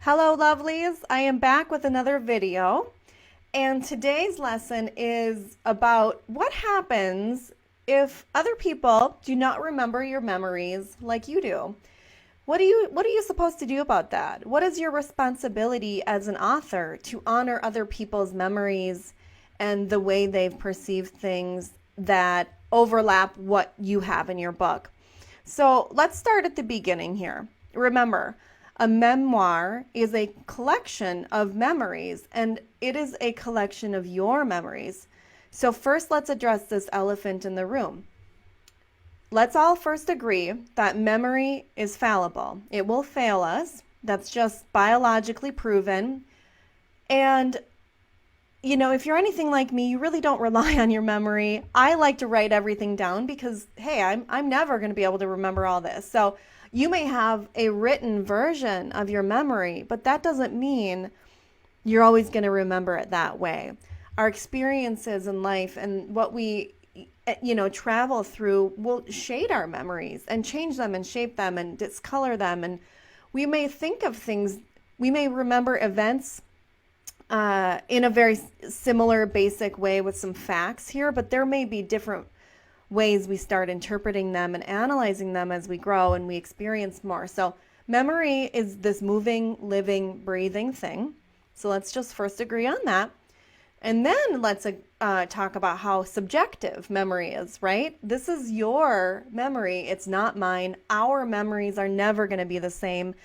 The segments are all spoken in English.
Hello, lovelies. I am back with another video, and today's lesson is about what happens if other people do not remember your memories like you do. What are you supposed to do about that? What is your responsibility as an author to honor other people's memories and the way they've perceived things that overlap what you have in your book? So let's start at the beginning here. Remember, a memoir is a collection of memories, and it is a collection of your memories. So first, let's address this elephant in the room. Let's all first agree that memory is fallible. It will fail us. That's just biologically proven. And if you're anything like me, you really don't rely on your memory. I like to write everything down because, hey, I'm never going to be able to remember all this. So you may have a written version of your memory, but that doesn't mean you're always going to remember it that way. Our experiences in life and what we travel through will shade our memories and change them and shape them and discolor them. And we may think of things, we may remember events in a very similar basic way with some facts here, but there may be different ways we start interpreting them and analyzing them as we grow and we experience more. So memory is this moving, living, breathing thing. So let's just first agree on that. And then let's talk about how subjective memory is, right? This is your memory. It's not mine. Our memories are never going to be the same.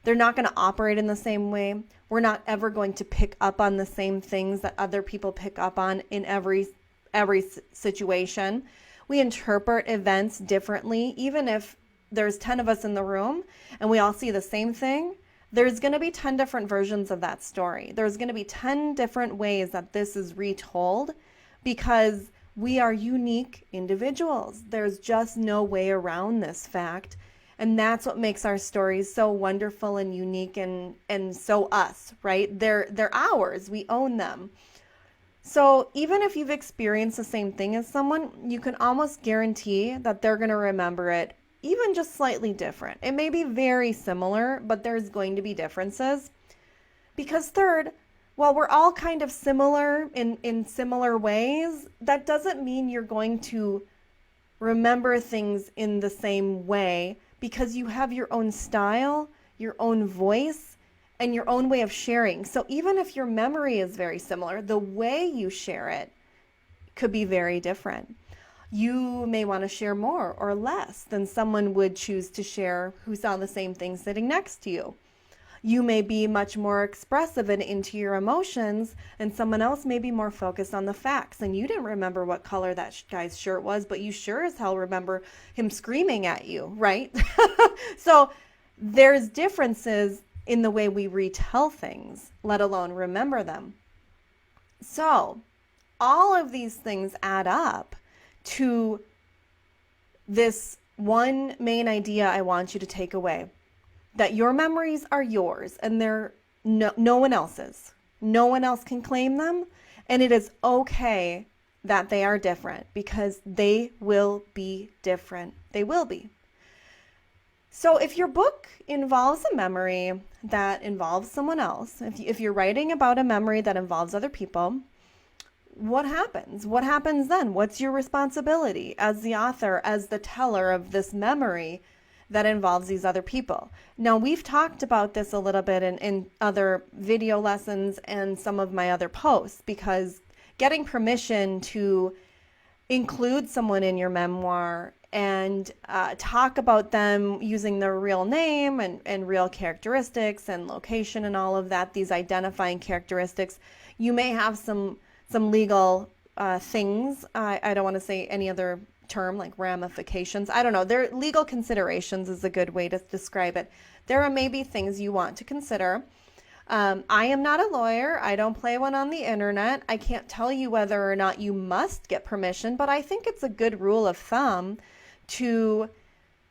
They're not going to operate in the same way. We're not ever going to pick up on the same things that other people pick up on in every situation. We interpret events differently. Even if there's 10 of us in the room and we all see the same thing, there's going to be 10 different versions of that story. There's going to be 10 different ways that this is retold because we are unique individuals. There's just no way around this fact. And that's what makes our stories so wonderful and unique and so us, right? They're ours. We own them. So even if you've experienced the same thing as someone, you can almost guarantee that they're going to remember it even just slightly different. It may be very similar, but there's going to be differences. Because third, while we're all kind of similar in similar ways, that doesn't mean you're going to remember things in the same way because you have your own style, your own voice, and your own way of sharing. So even if your memory is very similar, the way you share it could be very different. You may want to share more or less than someone would choose to share who saw the same thing sitting next to you. You may be much more expressive and into your emotions, and someone else may be more focused on the facts. And you didn't remember what color that guy's shirt was, but you sure as hell remember him screaming at you, right? So there's differences in the way we retell things, let alone remember them. So all of these things add up to this one main idea I want you to take away, that your memories are yours and they're no one else's. No one else can claim them, and it is okay that they are different because they will be different. They will be. So if your book involves a memory that involves someone else, if you're writing about a memory that involves other people, what happens? What happens then? What's your responsibility as the author, as the teller of this memory that involves these other people? Now, we've talked about this a little bit in other video lessons and some of my other posts, because getting permission to include someone in your memoir and talk about them using their real name and real characteristics and location and all of that, these identifying characteristics, you may have some legal things. I don't want to say any other term like ramifications. I don't know. There legal considerations is a good way to describe it. There are maybe things you want to consider. I am not a lawyer. I don't play one on the internet. I can't tell you whether or not you must get permission, but I think it's a good rule of thumb to,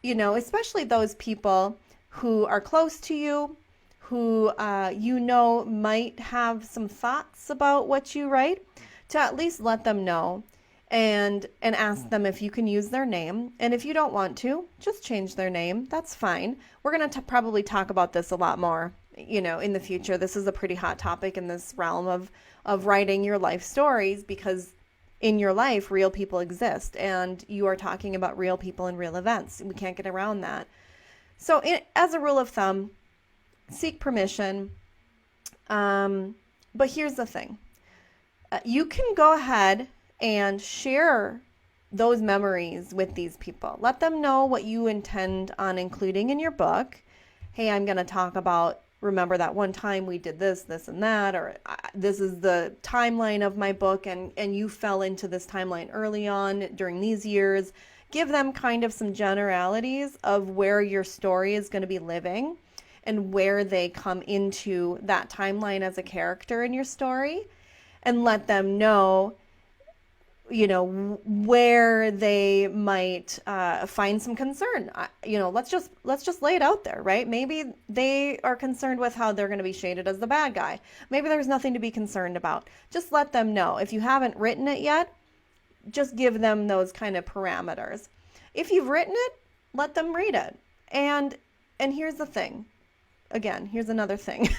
especially those people who are close to you, who might have some thoughts about what you write, to at least let them know and ask them if you can use their name. And if you don't want to, just change their name. That's fine. We're going to probably talk about this a lot more in the future. This is a pretty hot topic in this realm of writing your life stories, because in your life, real people exist, and you are talking about real people and real events. We can't get around that. So as a rule of thumb, seek permission. But here's the thing. You can go ahead and share those memories with these people. Let them know what you intend on including in your book. Hey, I'm going to talk about, remember that one time we did this, this, and that, or this is the timeline of my book, and you fell into this timeline early on during these years. Give them kind of some generalities of where your story is going to be living and where they come into that timeline as a character in your story, and let them know where they might find some concern. Let's just lay it out there, right? Maybe they are concerned with how they're going to be shaded as the bad guy. Maybe there's nothing to be concerned about. Just let them know. If you haven't written it yet, just give them those kind of parameters. If you've written it, let them read it. And here's the thing. Again, here's another thing.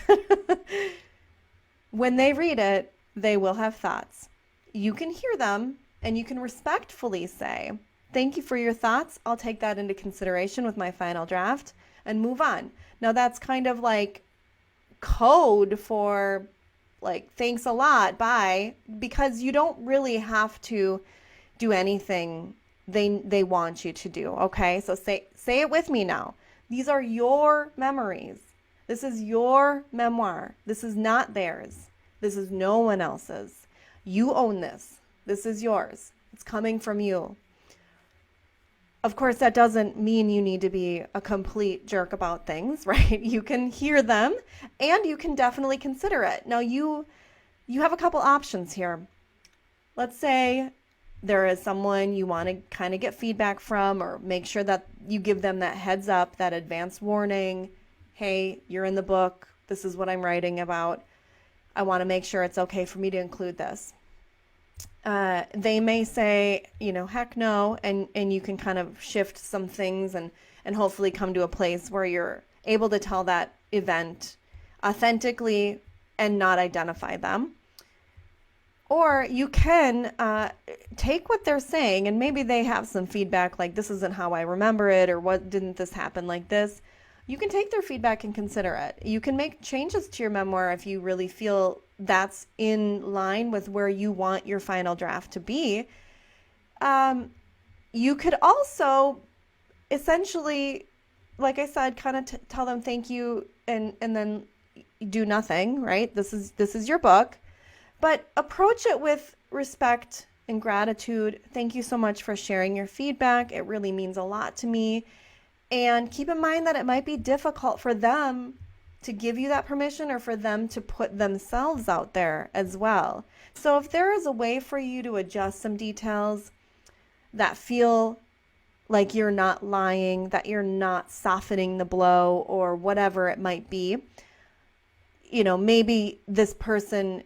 When they read it, they will have thoughts. You can hear them, and you can respectfully say, thank you for your thoughts. I'll take that into consideration with my final draft and move on. Now that's kind of like code for like, thanks a lot, bye, because you don't really have to do anything they want you to do, okay? So say it with me now. These are your memories. This is your memoir. This is not theirs. This is no one else's. You own this. This is yours. It's coming from you. Of course, that doesn't mean you need to be a complete jerk about things, right? You can hear them, and you can definitely consider it. Now, you have a couple options here. Let's say there is someone you want to kind of get feedback from, or make sure that you give them that heads up, that advance warning. Hey, you're in the book. This is what I'm writing about. I want to make sure it's okay for me to include this. They may say, heck no, and you can kind of shift some things and hopefully come to a place where you're able to tell that event authentically and not identify them. Or you can take what they're saying, and maybe they have some feedback like, this isn't how I remember it, or what, didn't this happen like this? You can take their feedback and consider it. You can make changes to your memoir if you really feel that's in line with where you want your final draft to be. You could also essentially, like I said, kind of tell them thank you and then do nothing, right? This is your book, but approach it with respect and gratitude. Thank you so much for sharing your feedback. It really means a lot to me. And keep in mind that it might be difficult for them to give you that permission, or for them to put themselves out there as well. So if there is a way for you to adjust some details that feel like you're not lying, that you're not softening the blow, or whatever it might be, maybe this person,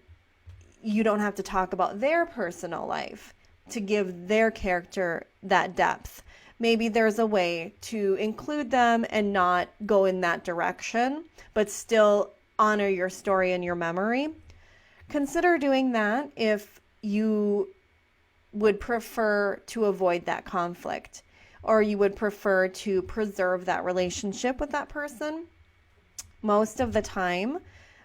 you don't have to talk about their personal life to give their character that depth. Maybe there's a way to include them and not go in that direction, but still honor your story and your memory. Consider doing that if you would prefer to avoid that conflict, or you would prefer to preserve that relationship with that person. Most of the time,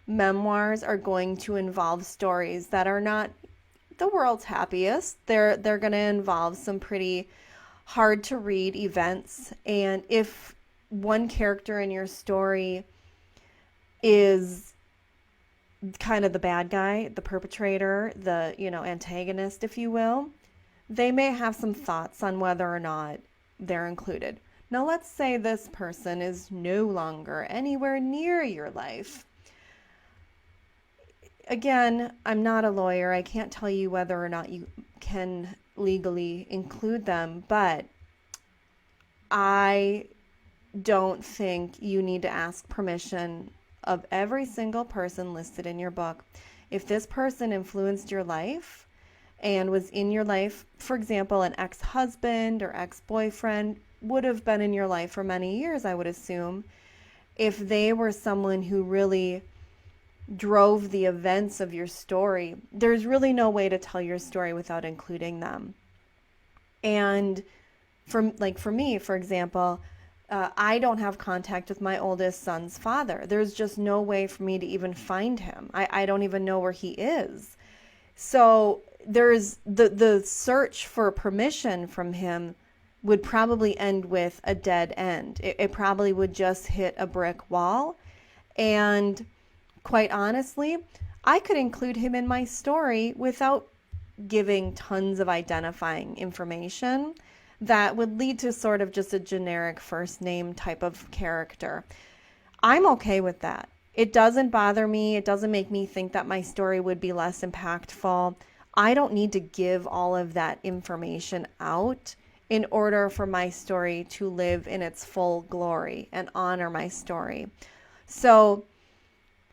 memoirs are going to involve stories that are not the world's happiest. They're going to involve some pretty hard to read events. And if one character in your story is kind of the bad guy, the perpetrator, the, antagonist, if you will, they may have some thoughts on whether or not they're included. Now, let's say this person is no longer anywhere near your life. Again, I'm not a lawyer. I can't tell you whether or not you can legally include them, but I don't think you need to ask permission of every single person listed in your book. If this person influenced your life and was in your life, for example, an ex-husband or ex-boyfriend would have been in your life for many years, I would assume, if they were someone who really drove the events of your story, there's really no way to tell your story without including them. And for me, for example, I don't have contact with my oldest son's father. There's just no way for me to even find him. I don't even know where he is. So there's the search for permission from him would probably end with a dead end. It probably would just hit a brick wall. And quite honestly, I could include him in my story without giving tons of identifying information that would lead to sort of just a generic first name type of character. I'm okay with that. It doesn't bother me. It doesn't make me think that my story would be less impactful. I don't need to give all of that information out in order for my story to live in its full glory and honor my story. So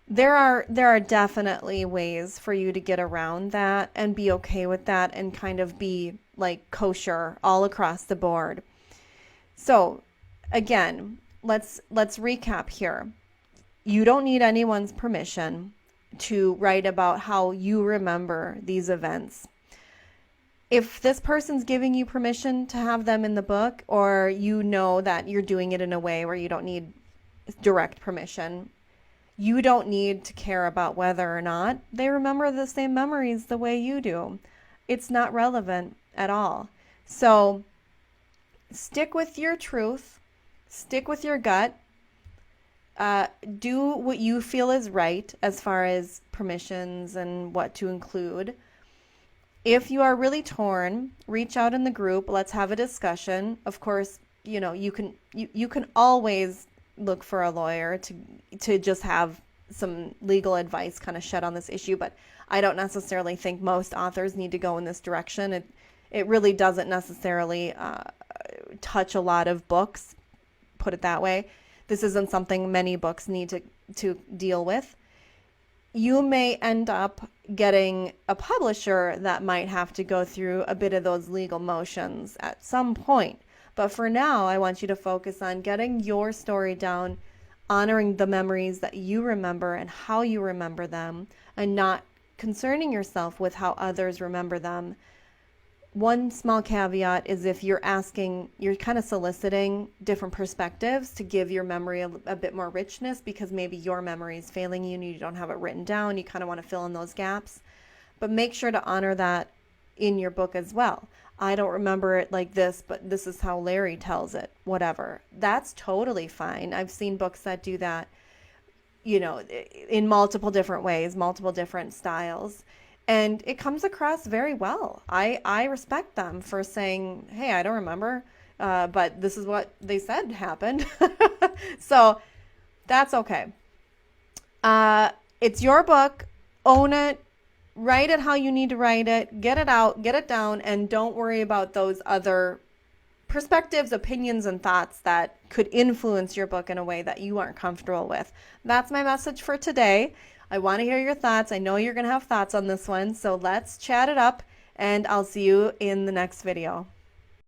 there are definitely ways for you to get around that and be okay with that and kind of be like kosher all across the board. So again, let's recap here. You don't need anyone's permission to write about how you remember these events. If this person's giving you permission to have them in the book, or you know that you're doing it in a way where you don't need direct permission, you don't need to care about whether or not they remember the same memories the way you do. It's not relevant at all. So stick with your truth, stick with your gut, do what you feel is right as far as permissions and what to include. If you are really torn, reach out in the group. Let's have a discussion. Of course, you can always look for a lawyer to just have some legal advice kind of shed on this issue, but I don't necessarily think most authors need to go in this direction. It really doesn't necessarily touch a lot of books, put it that way. This isn't something many books need to deal with. You may end up getting a publisher that might have to go through a bit of those legal motions at some point. But for now, I want you to focus on getting your story down, honoring the memories that you remember and how you remember them, and not concerning yourself with how others remember them. One small caveat is if you're kind of soliciting different perspectives to give your memory a bit more richness, because maybe your memory is failing you and you don't have it written down. You kind of want to fill in those gaps. But make sure to honor that in your book as well. I don't remember it like this, but this is how Larry tells it, whatever. That's totally fine. I've seen books that do that, in multiple different ways, multiple different styles. And it comes across very well. I respect them for saying, hey, I don't remember, but this is what they said happened. So that's okay. It's your book. Own it. Write it how you need to write it. Get it out. Get it down. And don't worry about those other perspectives, opinions, and thoughts that could influence your book in a way that you aren't comfortable with. That's my message for today. I want to hear your thoughts. I know you're going to have thoughts on this one, so let's chat it up, and I'll see you in the next video.